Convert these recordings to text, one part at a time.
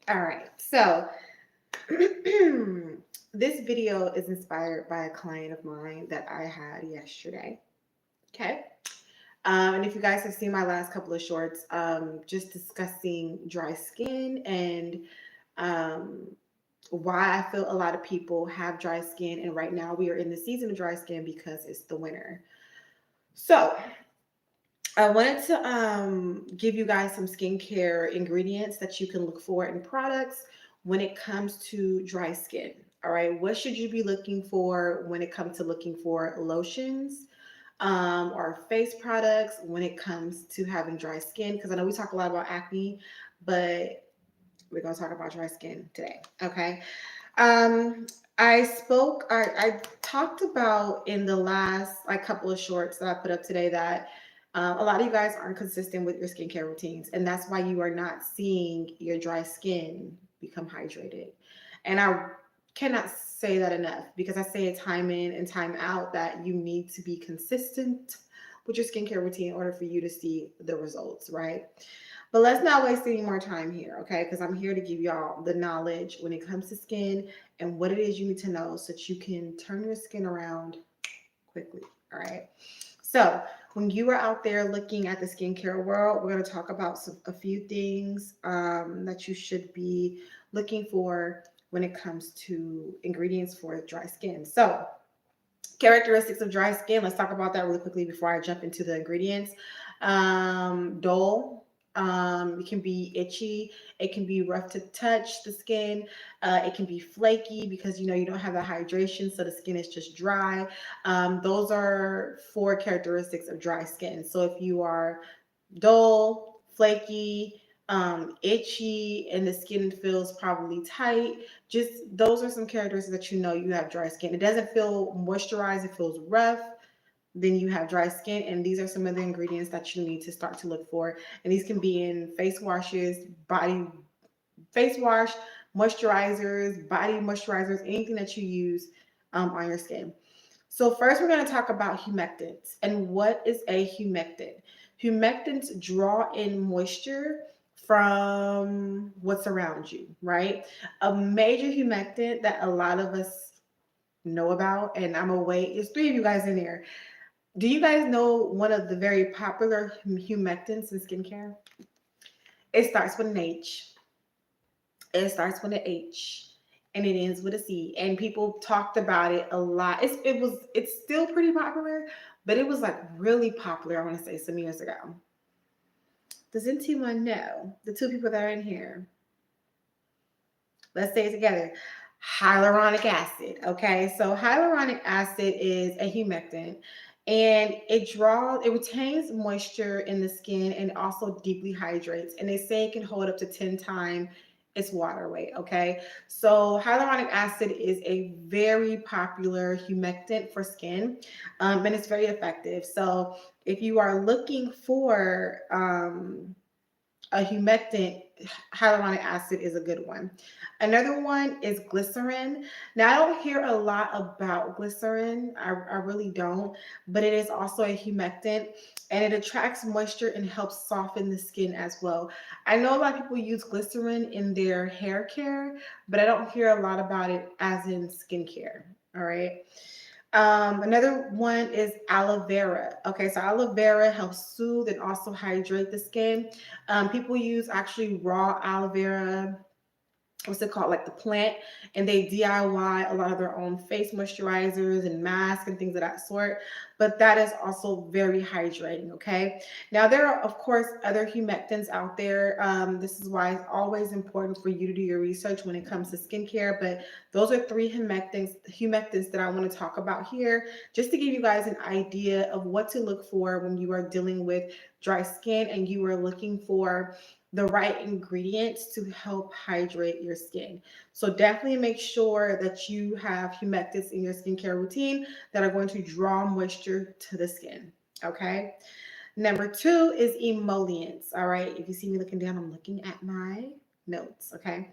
All right. So this video is inspired by a client of mine that I had yesterday. Okay. And if you guys have seen my last couple of shorts, just discussing dry skin and um, why I feel a lot of people have dry skin. And right now we are in the season of dry skin because it's the winter. So I wanted to give you guys some skincare ingredients that you can look for in products when it comes to dry skin. All right, what should you be looking for when it comes to looking for lotions or face products when it comes to having dry skin? Because I know we talk a lot about acne, but we're going to talk about dry skin today. Okay. Um, I talked about in the last like couple of shorts that I put up today that a lot of you guys aren't consistent with your skincare routines, and that's why you are not seeing your dry skin become hydrated. And I cannot say that enough because I say it time in and time out that you need to be consistent with your skincare routine in order for you to see the results, right? But let's not waste any more time here, okay? Because I'm here to give y'all the knowledge when it comes to skin and what it is you need to know so that you can turn your skin around quickly, all right? So, when you are out there looking at the skincare world, we're going to talk about a few things that you should be looking for when it comes to ingredients for dry skin. So, characteristics of dry skin. Let's talk about that really quickly before I jump into the ingredients. Dull. It can be itchy. It can be rough to touch the skin. It can be flaky because you don't have the hydration, so the skin is just dry. Those are four characteristics of dry skin. So if you are dull, flaky, itchy, and the skin feels probably tight. Just those are some characteristics that you have dry skin. It doesn't feel moisturized, it feels rough. Then you have dry skin, and these are some of the ingredients that you need to start to look for. And these can be in face washes, body face wash, moisturizers, body moisturizers, anything that you use on your skin. So first we're going to talk about humectants. And what is a humectant? Humectants draw in moisture from what's around you, right? A major humectant that a lot of us know about, and I'm away, is three of you guys in here. Do you guys know one of the very popular humectants in skincare? It starts with an H. It starts with an H and it ends with a C. And people talked about it a lot. It's still pretty popular, but it was like really popular, I want to say some years ago. Does anyone know the two people that are in here? Let's say it together. Hyaluronic acid. Okay, so hyaluronic acid is a humectant and it retains moisture in the skin and also deeply hydrates. And they say it can hold up to 10 times its water weight. Okay, so hyaluronic acid is a very popular humectant for skin, and it's very effective. So if you are looking for a humectant, hyaluronic acid is a good one. Another one is glycerin. Now, I don't hear a lot about glycerin. I really don't, but it is also a humectant and it attracts moisture and helps soften the skin as well. I know a lot of people use glycerin in their hair care, but I don't hear a lot about it as in skincare. All right. Another one is aloe vera. Okay, so aloe vera helps soothe and also hydrate the skin. People use actually raw aloe vera, what's it called, like the plant, and they DIY a lot of their own face moisturizers and masks and things of that sort. But that is also very hydrating. Okay, now there are of course other humectants out there. This is why it's always important for you to do your research when it comes to skincare. But those are three humectants that I want to talk about here, just to give you guys an idea of what to look for when you are dealing with dry skin and you are looking for the right ingredients to help hydrate your skin. So definitely make sure that you have humectants in your skincare routine that are going to draw moisture to the skin. Okay. Number two is emollients. All right. If you see me looking down, I'm looking at my notes. Okay.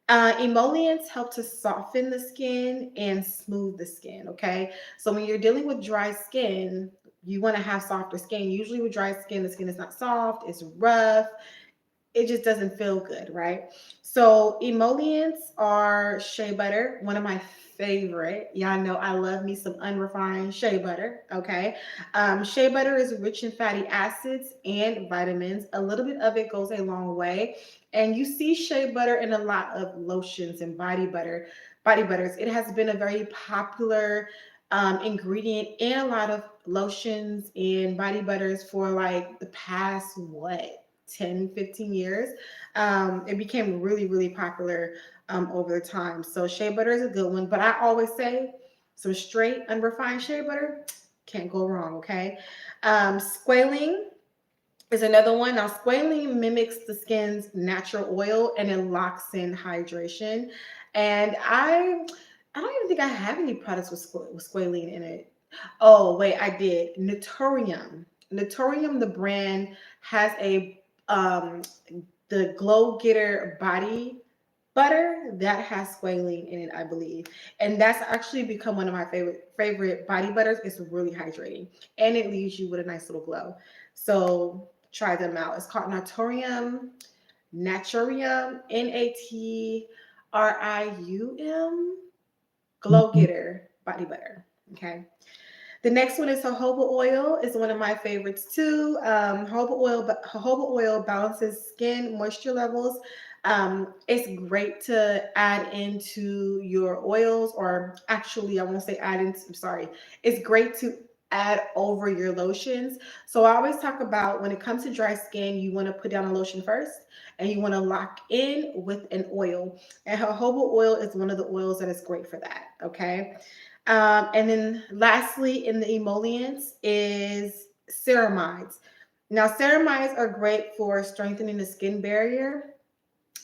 Emollients help to soften the skin and smooth the skin. Okay. So when you're dealing with dry skin, you want to have softer skin. Usually with dry skin, the skin is not soft, it's rough, it just doesn't feel good, right? So emollients are shea butter, one of my favorite. Y'all know I love me some unrefined shea butter. Okay, shea butter is rich in fatty acids and vitamins. A little bit of it goes a long way, and you see shea butter in a lot of lotions and body butters. It has been a very popular ingredient in a lot of lotions and body butters for like the past what 10, 15 years. It became really, really popular over the time. So shea butter is a good one, but I always say some straight unrefined shea butter can't go wrong. Okay, squalene is another one. Now, squalene mimics the skin's natural oil and it locks in hydration. And I don't even think I have any products with, with squalene in it. Oh, wait, I did. Naturium. Naturium, the brand, has a the Glow Getter body butter that has squalene in it, I believe. And that's actually become one of my favorite body butters. It's really hydrating and it leaves you with a nice little glow. So try them out. It's called Naturium, Natrium, Glow Getter body butter. Okay. The next one is jojoba oil. It's one of my favorites too. Jojoba oil balances skin moisture levels. It's great to add into your oils, or actually, I won't say add into. I'm sorry. It's great to add over your lotions. So I always talk about when it comes to dry skin, you want to put down a lotion first, and you want to lock in with an oil. And jojoba oil is one of the oils that is great for that. Okay. And then lastly, in the emollients is ceramides. Now, ceramides are great for strengthening the skin barrier.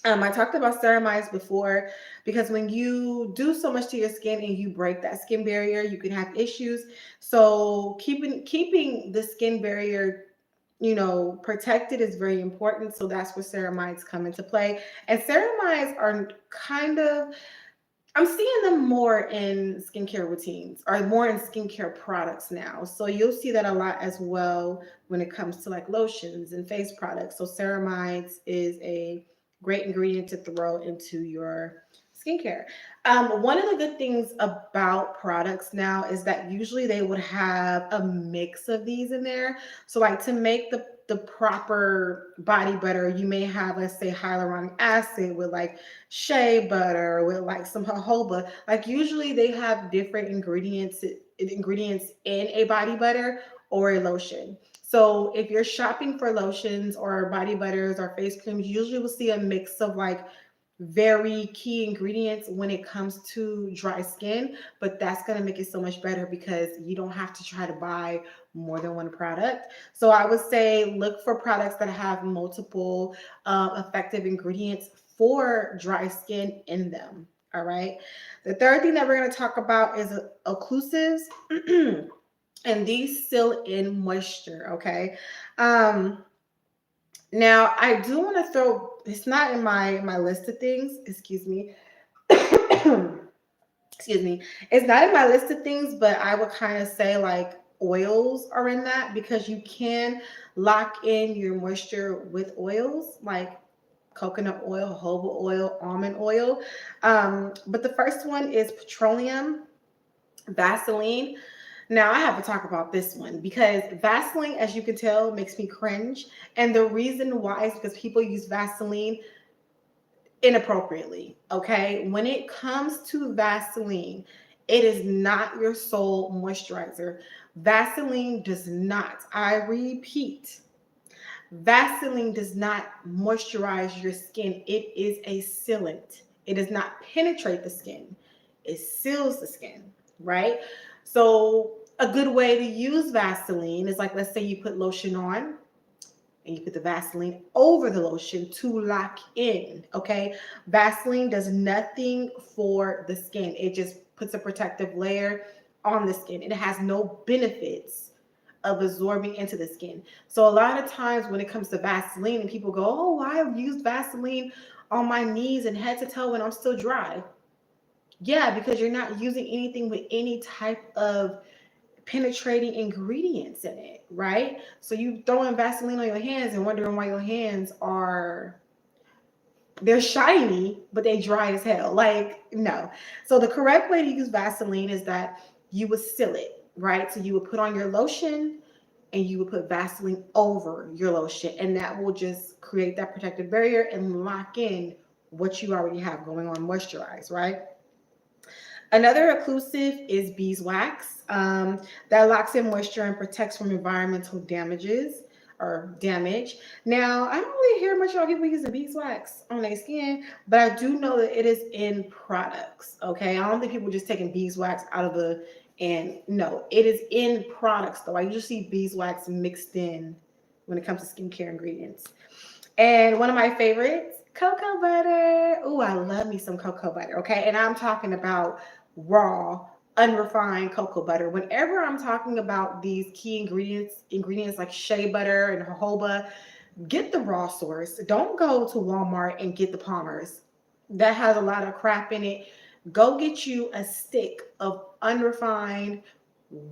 I talked about ceramides before because when you do so much to your skin and you break that skin barrier, you can have issues. So keeping the skin barrier, protected is very important. So that's where ceramides come into play. And ceramides are kind of, I'm seeing them more in skincare routines or more in skincare products now. So you'll see that a lot as well when it comes to like lotions and face products. So ceramides is a great ingredient to throw into your skincare. One of the good things about products now is that usually they would have a mix of these in there. So like to make the proper body butter, you may have, let's say, hyaluronic acid with like shea butter with like some jojoba. Like usually they have different ingredients in a body butter or a lotion. So if you're shopping for lotions or body butters or face creams, you usually will see a mix of like very key ingredients when it comes to dry skin, but that's going to make it so much better because you don't have to try to buy more than one product. So I would say look for products that have multiple effective ingredients for dry skin in them. All right. The third thing that we're going to talk about is occlusives. And these seal in moisture. Okay. Um, Now I do want to throw. It's not in my list of things. Excuse me. Excuse me. It's not in my list of things, but I would kind of say like oils are in that because you can lock in your moisture with oils like coconut oil, jojoba oil, almond oil. But the first one is petroleum, Vaseline. Now I have to talk about this one because Vaseline, as you can tell, makes me cringe. And the reason why is because people use Vaseline inappropriately. Okay. When it comes to Vaseline, it is not your sole moisturizer. Vaseline does not, I repeat, Vaseline does not moisturize your skin. It is a sealant. It does not penetrate the skin. It seals the skin, right? So a good way to use Vaseline is like, let's say you put lotion on and you put the Vaseline over the lotion to lock in, okay? Vaseline does nothing for the skin. It just puts a protective layer on the skin. It has no benefits of absorbing into the skin. So a lot of times when it comes to Vaseline and people go, oh, I've used Vaseline on my knees and head to toe when I'm still dry. Yeah, because you're not using anything with any type of penetrating ingredients in it, right? So you throwing Vaseline on your hands and wondering why your hands are They're shiny, but they dry as hell. Like, no. So the correct way to use Vaseline is that you would seal it, right? So you would put on your lotion and you would put Vaseline over your lotion, and that will just create that protective barrier and lock in what you already have going on, moisturize, right? Another occlusive is beeswax. That locks in moisture and protects from environmental damages or damage. Now, I don't really hear much about people using beeswax on their skin, but I do know that it is in products. Okay, I don't think people just taking beeswax out of the and no, it is in products though. I usually see beeswax mixed in when it comes to skincare ingredients. And one of my favorites, cocoa butter. Oh, I love me some cocoa butter. Okay. And I'm talking about raw, unrefined cocoa butter. Whenever I'm talking about these key ingredients like shea butter and jojoba, get the raw source. Don't go to Walmart and get the Palmer's. That has a lot of crap in it. Go get you a stick of unrefined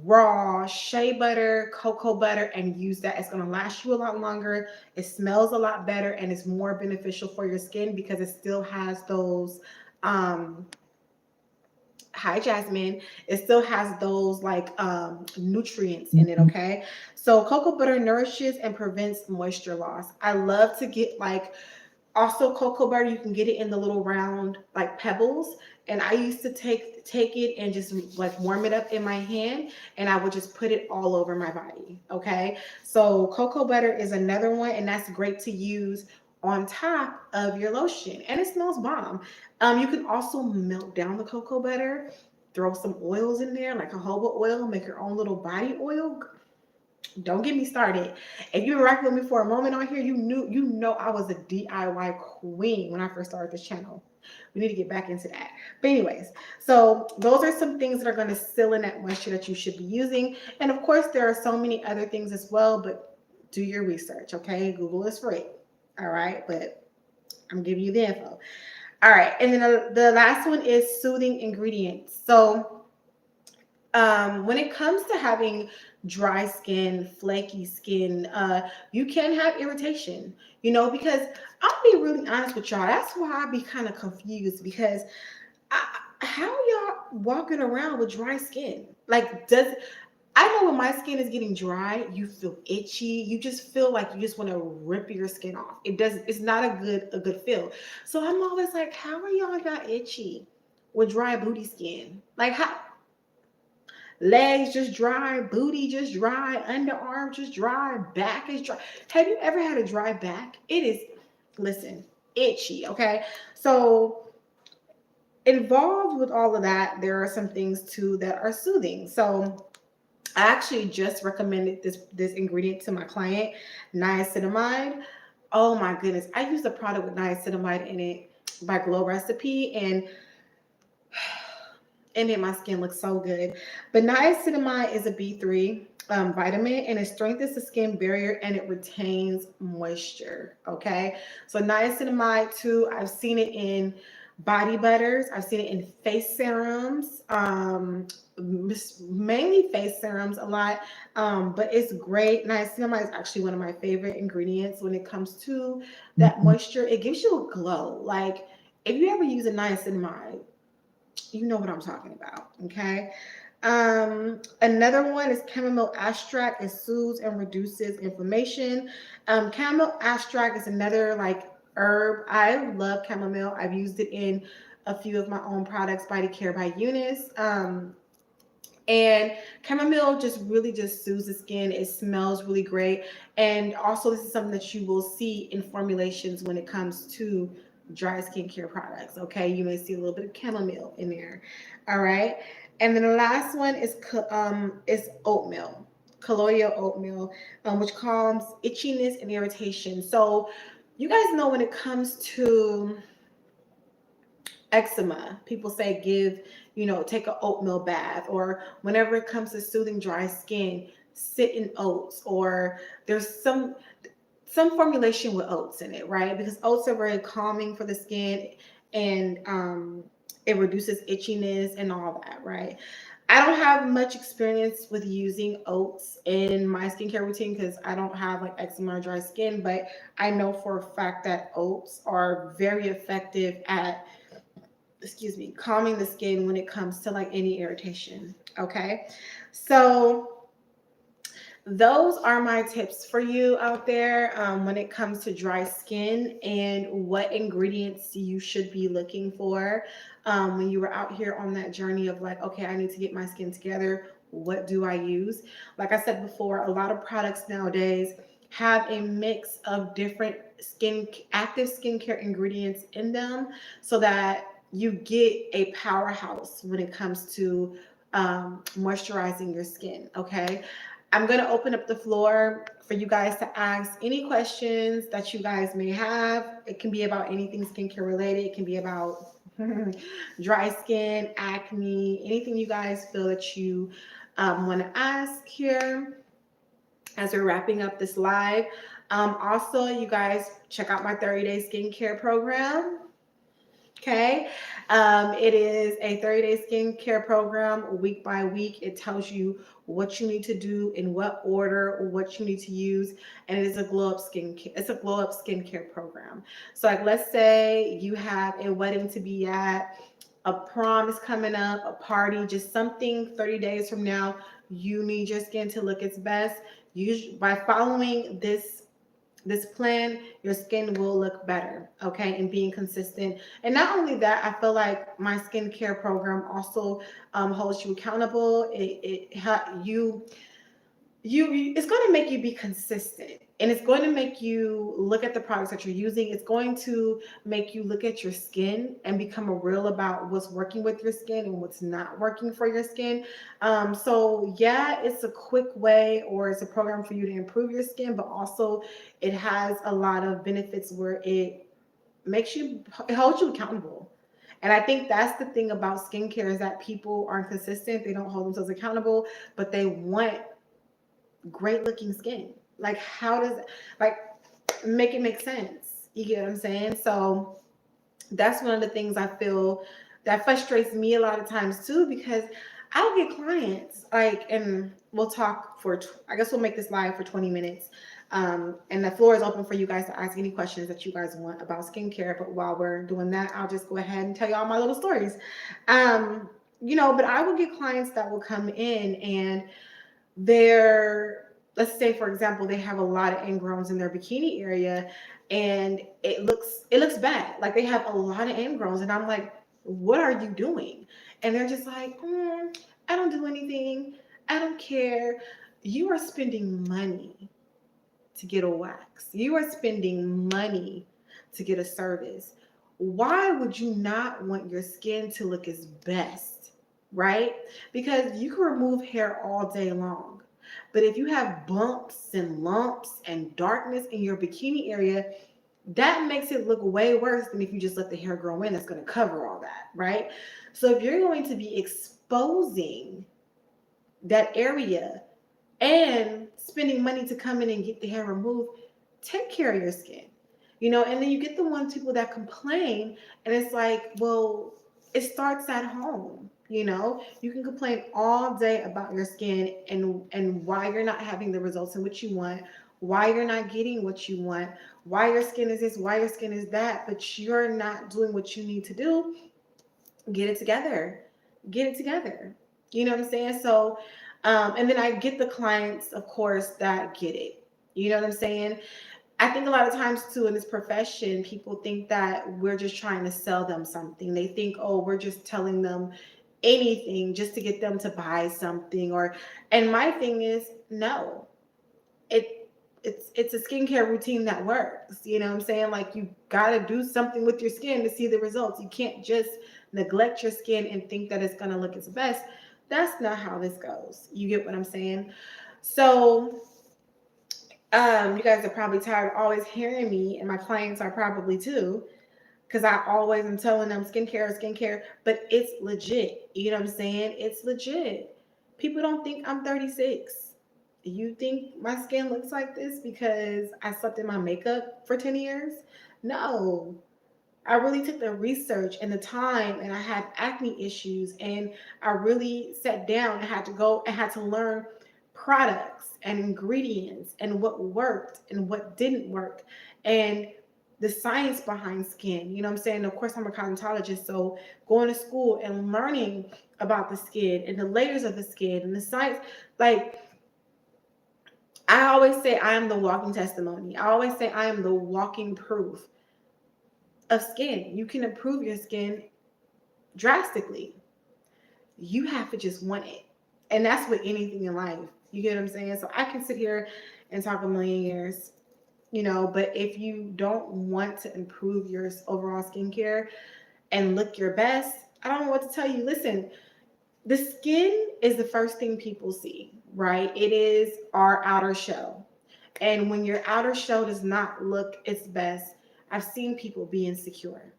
raw shea butter, cocoa butter, and use that. It's going to last you a lot longer. It smells a lot better and it's more beneficial for your skin because it still has those um hi Jasmine, it still has those like nutrients in it. Okay, so cocoa butter nourishes and prevents moisture loss. I love to get like also cocoa butter, you can get it in the little round like pebbles, and I used to take it and just like warm it up in my hand, and I would just put it all over my body. Okay, so cocoa butter is another one, and that's great to use on top of your lotion, and it smells bomb. You can also melt down the cocoa butter, throw some oils in there like a Hobo Oil, make your own little body oil. Don't get me started. If you've been rocking with me for a moment on here, you know I was a DIY queen when I first started this channel. We need to get back into that. But anyways, so those are some things that are going to seal in that moisture that you should be using. And of course, there are so many other things as well, but do your research, okay? Google is free. All right, but I'm giving you the info. All right, and then the last one is soothing ingredients. So when it comes to having dry skin, flaky skin, you can have irritation, because I'll be really honest with y'all. That's why I be kind of confused because how y'all walking around with dry skin? Like, I know when my skin is getting dry, you feel itchy. You just feel like you just want to rip your skin off. It's not a good feel. So I'm always like, how are y'all not itchy with dry booty skin? Like how legs just dry, booty just dry, underarm just dry, back is dry. Have you ever had a dry back? It is, listen, itchy, okay? So involved with all of that, there are some things too that are soothing. So I actually just recommended this ingredient to my client, niacinamide. Oh my goodness. I used a product with niacinamide in it by Glow Recipe, and it made my skin look so good. But niacinamide is a B3 vitamin, and it strengthens the skin barrier and it retains moisture. Okay, so niacinamide too, I've seen it in body butters, I've seen it in face serums, mainly face serums a lot, but it's great. Niacinamide is actually one of my favorite ingredients when it comes to that moisture. It gives you a glow. Like if you ever use a niacinamide, you know what I'm talking about. Okay. Another one is chamomile extract. It soothes and reduces inflammation. Chamomile extract is another like herb. I love chamomile. I've used it in a few of my own products, Body Care by Eunice. And chamomile just really just soothes the skin. It smells really great. And also, this is something that you will see in formulations when it comes to dry skincare products. Okay, you may see a little bit of chamomile in there. All right, and then the last one is oatmeal, colloidal oatmeal, which calms itchiness and irritation. So you guys know when it comes to eczema, people say take an oatmeal bath, or whenever it comes to soothing dry skin, sit in oats, or there's some formulation with oats in it, right? Because oats are very calming for the skin, and it reduces itchiness and all that, right? I don't have much experience with using oats in my skincare routine because I don't have like eczema or dry skin, but I know for a fact that oats are very effective at, excuse me, calming the skin when it comes to like any irritation. Okay. So those are my tips for you out there when it comes to dry skin and what ingredients you should be looking for when you were out here on that journey of like, okay, I need to get my skin together. What do I use? Like I said before, a lot of products nowadays have a mix of different active skincare ingredients in them so that you get a powerhouse when it comes to moisturizing your skin. Okay. I'm going to open up the floor for you guys to ask any questions that you guys may have. It can be about anything skincare related. It can be about dry skin, acne, anything you guys feel that you want to ask here as we're wrapping up this live. Also, you guys check out my 30-day skincare program. Okay. It is a 30-day skincare program week by week. It tells you what you need to do, in what order, what you need to use. And it is a glow up skincare. It's a glow up skincare program. So like, let's say you have a wedding to be at, a prom is coming up, a party, just something 30 days from now, you need your skin to look its best. By following this plan, your skin will look better, okay, and being consistent. And not only that, I feel like my skincare program also holds you accountable. It's going to make you be consistent, and it's going to make you look at the products that you're using. It's going to make you look at your skin and become a real about what's working with your skin and what's not working for your skin. So yeah, it's a quick way, or it's a program for you to improve your skin, but also it has a lot of benefits where it holds you accountable. And I think that's the thing about skincare, is that people aren't consistent. They don't hold themselves accountable, but they want great looking skin. Like, how does it, like, make it make sense? You get what I'm saying? So that's one of the things I feel that frustrates me a lot of times too, because I'll get clients like, and we'll talk for, I guess we'll make this live for 20 minutes. And the floor is open for you guys to ask any questions that you guys want about skincare. But while we're doing that, I'll just go ahead and tell you all my little stories. But I will get clients that will come in and let's say for example, they have a lot of ingrowns in their bikini area, and it looks bad, like they have a lot of ingrowns, and I'm like, what are you doing? And they're just like, I don't do anything, I don't care. You are spending money to get a wax, you are spending money to get a service. Why would you not want your skin to look its best, right? Because you can remove hair all day long, but if you have bumps and lumps and darkness in your bikini area, that makes it look way worse than if you just let the hair grow in. That's going to cover all that, right? So if you're going to be exposing that area and spending money to come in and get the hair removed, take care of your skin. And then you get the ones people that complain, and it's like, well, it starts at home. You can complain all day about your skin and why you're not having the results in which you want, why you're not getting what you want, why your skin is this, why your skin is that, but you're not doing what you need to do. Get it together. Get it together. You know what I'm saying? So, and then I get the clients, of course, that get it. You know what I'm saying? I think a lot of times too in this profession, people think that we're just trying to sell them something. They think, oh, we're just telling them anything just to get them to buy something. And my thing is, no, it it's a skincare routine that works. You know what I'm saying? Like, you got to do something with your skin to see the results. You can't just neglect your skin and think that it's going to look its best. That's not how this goes. You get what I'm saying? So, you guys are probably tired of always hearing me, and my clients are probably too, because I always am telling them skincare, but it's legit. You know what I'm saying? It's legit. People don't think I'm 36. You think my skin looks like this because I slept in my makeup for 10 years? No. I really took the research and the time, and I had acne issues, and I really sat down and had to go and had to learn products and ingredients and what worked and what didn't work and the science behind skin. You know what I'm saying? Of course, I'm a cosmetologist, so going to school and learning about the skin and the layers of the skin and the science, like I always say I am the walking testimony. I always say I am the walking proof of skin. You can improve your skin drastically. You have to just want it. And that's with anything in life. You get what I'm saying? So I can sit here and talk a million years, you know, but if you don't want to improve your overall skincare and look your best, I don't know what to tell you. Listen, the skin is the first thing people see, right? It is our outer shell. And when your outer shell does not look its best, I've seen people be insecure.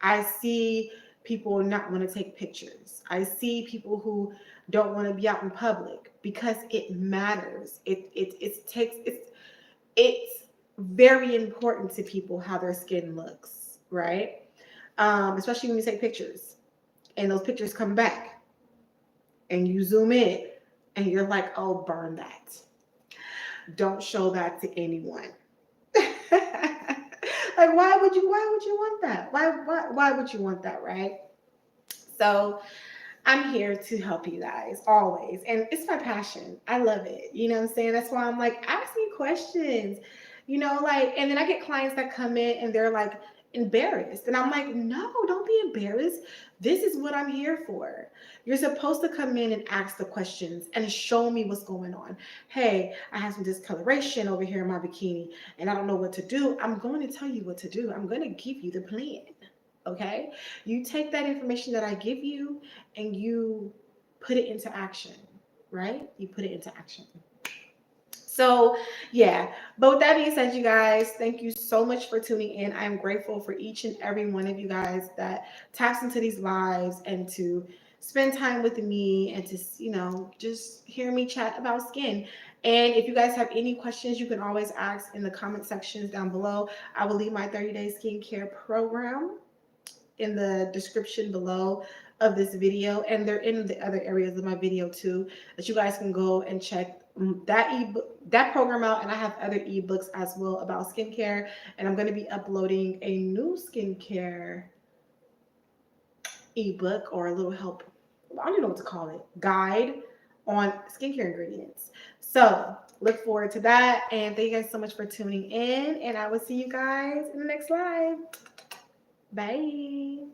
I see people not want to take pictures. I see people who don't want to be out in public because it matters. It's very important to people how their skin looks, right? Especially when you take pictures and those pictures come back and you zoom in and you're like, oh, burn that. Don't show that to anyone. Like why would you want that? Why would you want that, right? So I'm here to help you guys always. And it's my passion. I love it. You know what I'm saying? That's why I'm like, ask me questions. You know, like, and then I get clients that come in and they're like embarrassed. And I'm like, no, don't be embarrassed. This is what I'm here for. You're supposed to come in and ask the questions and show me what's going on. Hey, I have some discoloration over here in my bikini and I don't know what to do. I'm going to tell you what to do. I'm going to give you the plan. Okay? You take that information that I give you and you put it into action, right? You put it into action. So, yeah, but with that being said, you guys, thank you so much for tuning in. I am grateful for each and every one of you guys that taps into these lives and to spend time with me and to, you know, just hear me chat about skin. And if you guys have any questions, you can always ask in the comment sections down below. I will leave my 30-day skincare program in the description below of this video, and they're in the other areas of my video too, that you guys can go and check that program out. And I have other ebooks as well about skincare, and I'm going to be uploading a new skincare ebook or a little help, I don't know what to call it, guide on skincare ingredients. So look forward to that, and thank you guys so much for tuning in, and I will see you guys in the next live. Bye.